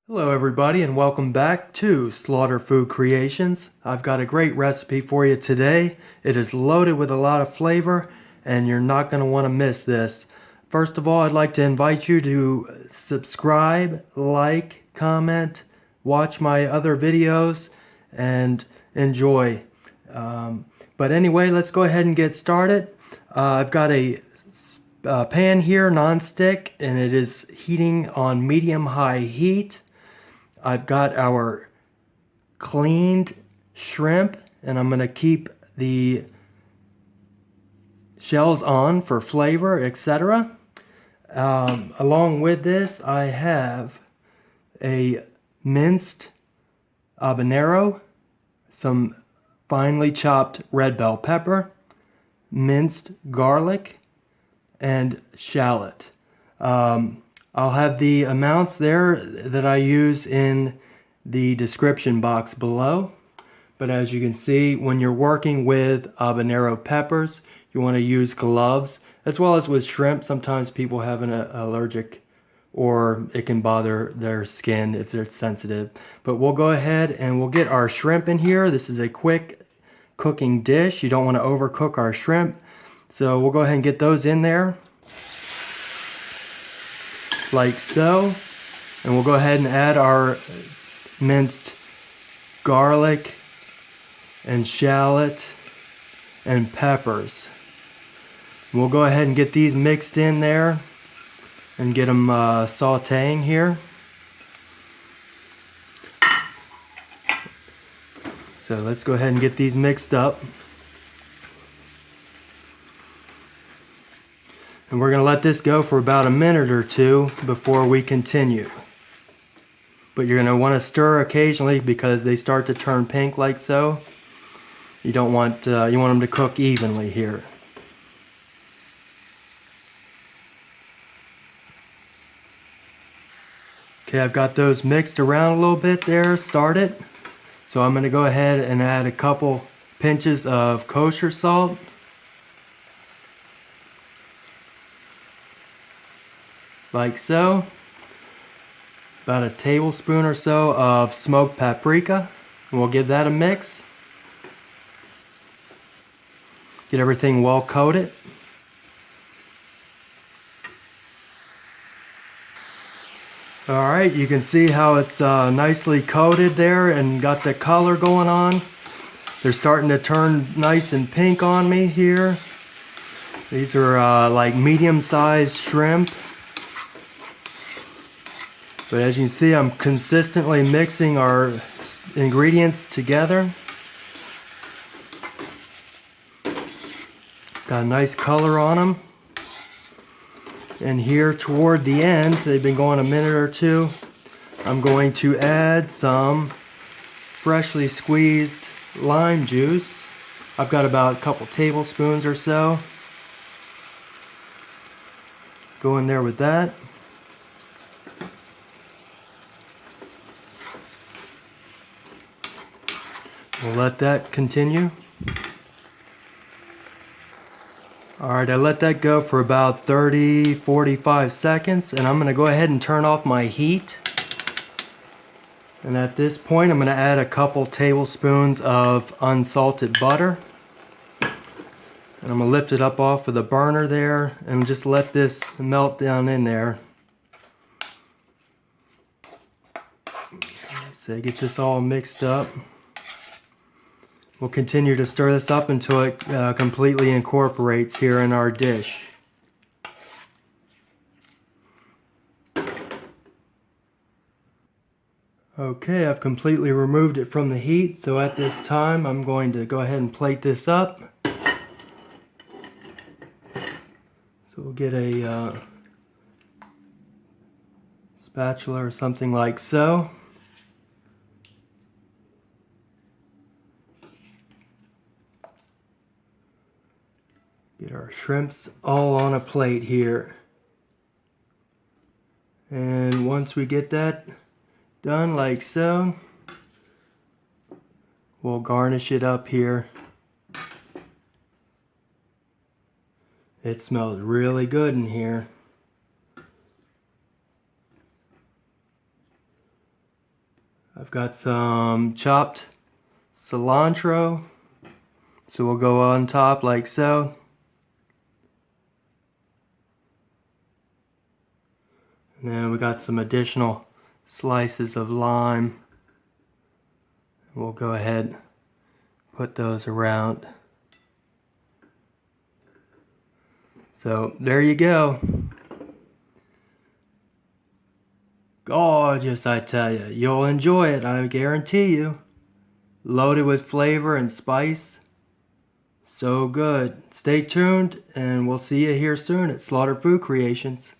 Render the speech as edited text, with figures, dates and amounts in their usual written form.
Hello everybody and welcome back to Slaughter Food Creations. I've got a great recipe for you today. It is loaded with a lot of flavor and you're not going to want to miss this. First of all, I'd like to invite you to subscribe, like, comment, watch my other videos, and enjoy. But anyway, let's go ahead and get started. I've got a pan here, non-stick, and it is heating on medium-high heat. I've got our cleaned shrimp, and I'm going to keep the shells on for flavor, etc. Along with this, I have a minced habanero, some finely chopped red bell pepper, minced garlic, and shallot. I'll have the amounts there that I use in the description box below. But as you can see, when you're working with habanero peppers, you want to use gloves, as well as with shrimp. Sometimes people have an allergic, or it can bother their skin if they're sensitive. But we'll go ahead and we'll get our shrimp in here. This is a quick cooking dish. You don't want to overcook our shrimp. So we'll go ahead and get those in there, like so. And we'll go ahead and add our minced garlic and shallot and peppers. We'll go ahead and get these mixed in there and get them sauteing here. So let's go ahead and get these mixed up. And we're going to let this go for about a minute or two before we continue. But you're going to want to stir occasionally because they start to turn pink like so. You don't want, you want them to cook evenly here. Okay, I've got those mixed around a little bit there, started. So I'm going to go ahead and add a couple pinches of kosher salt. Like so. About a tablespoon or so of smoked paprika. And we'll give that a mix. Get everything well coated. Alright, you can see how it's nicely coated there and got the color going on. They're starting to turn nice and pink on me here. These are like medium-sized shrimp. But as you can see, I'm consistently mixing our ingredients together. Got a nice color on them. And here toward the end, they've been going a minute or two, I'm going to add some freshly squeezed lime juice. I've got about a couple tablespoons or so. Go in there with that. We'll let that continue. Alright, I let that go for about 30-45 seconds, and I'm going to go ahead and turn off my heat. And at this point, I'm going to add a couple tablespoons of unsalted butter. And I'm going to lift it up off of the burner there and just let this melt down in there. So get this all mixed up. We'll continue to stir this up until it completely incorporates here in our dish. Okay, I've completely removed it from the heat, so at this time I'm going to go ahead and plate this up. So we'll get a spatula or something like so. Get our shrimps all on a plate here. And once we get that done like so, we'll garnish it up here. It smells really good in here. I've got some chopped cilantro, so we'll go on top like so. And then we got some additional slices of lime. We'll go ahead and put those around. So there you go. Gorgeous, I tell you. You'll enjoy it, I guarantee you. Loaded with flavor and spice. So good. Stay tuned and we'll see you here soon at Slaughter Food Creations.